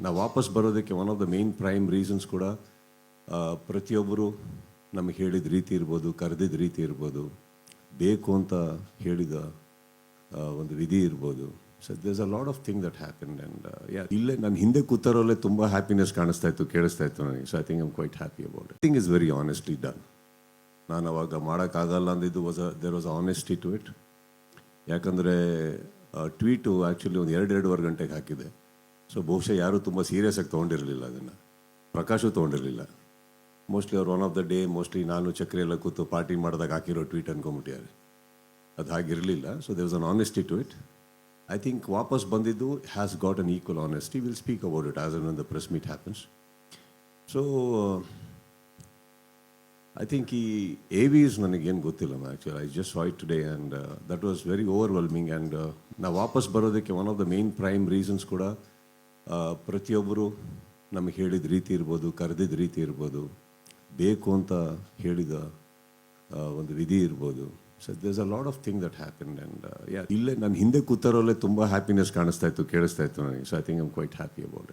ನಾವು ವಾಪಸ್ ಬರೋದಕ್ಕೆ one of the main prime reasons ಕೂಡ ಪ್ರತಿಯೊಬ್ಬರು ನಮಗೆ ಹೇಳಿದ ರೀತಿ ಇರ್ಬೋದು, ಕರೆದಿದ್ದ ರೀತಿ ಇರ್ಬೋದು, ಬೇಕು ಅಂತ ಹೇಳಿದ ಒಂದು ವಿಧಿ ಇರ್ಬೋದು. So there's a lot of thing that happen and ಇಲ್ಲೇ ನಾನು ಹಿಂದೆ ಕೂತರಲ್ಲೇ ತುಂಬ ಹ್ಯಾಪಿನೆಸ್ ಕಾಣಿಸ್ತಾ ಇತ್ತು, ಕೇಳಿಸ್ತಾ ಇತ್ತು ನನಗೆ. So I think I'm quite happy about it. Thing is very honestly done. ನಾನು ಅವಾಗ ಮಾಡೋಕ್ಕಾಗಲ್ಲ ಅಂದಿದ್ದು there was honesty to it. ಯಾಕಂದರೆ ಟ್ವೀಟು ಆ್ಯಕ್ಚುಲಿ ಒಂದು 2.5 ಗಂಟೆಗೆ ಹಾಕಿದೆ. ಸೊ ಬಹುಶಃ ಯಾರೂ ತುಂಬ ಸೀರಿಯಸ್ ಆಗಿ ತೊಗೊಂಡಿರಲಿಲ್ಲ ಅದನ್ನು. ಪ್ರಕಾಶು ತೊಗೊಂಡಿರಲಿಲ್ಲ. ಮೋಸ್ಟ್ಲಿ ಅವ್ರು one of the day mostly ನಾನು ಚಕ್ರಿ ಎಲ್ಲ ಕೂತು ಪಾರ್ಟಿ ಮಾಡಿದಾಗ ಹಾಕಿರೋ ಟ್ವೀಟ್ ಅನ್ಕೊಂಬಿಟ್ಟಿದ್ದಾರೆ. ಅದು ಹಾಗಿರಲಿಲ್ಲ. So there was an honesty to it. I think ವಾಪಸ್ ಬಂದಿದ್ದು has got an equal honesty. Will speak about it as an the press meet happens. So I think ಈ AVs ನನಗೇನು ಗೊತ್ತಿಲ್ಲ actually. I just saw it today and that was very overwhelming. And ನಾವು ವಾಪಸ್ ಬರೋದಕ್ಕೆ one of the main prime reasons ಕೂಡ ಪ್ರತಿಯೊಬ್ಬರು ನಮಗೆ ಹೇಳಿದ ರೀತಿ ಇರ್ಬೋದು, ಕರೆದಿದ್ದ ರೀತಿ ಇರ್ಬೋದು, ಬೇಕು ಅಂತ ಹೇಳಿದ ಒಂದು ವಿಧಿ ಇರ್ಬೋದು. So there's a lot of thing that happen and ಇಲ್ಲೇ ನಾನು ಹಿಂದೆ ಕೂತರಲ್ಲೇ ತುಂಬ ಹ್ಯಾಪಿನೆಸ್ ಕಾಣಿಸ್ತಾ ಇತ್ತು, ಕೇಳಿಸ್ತಾ ಇತ್ತು ನನಗೆ. So I think I'm quite happy about it.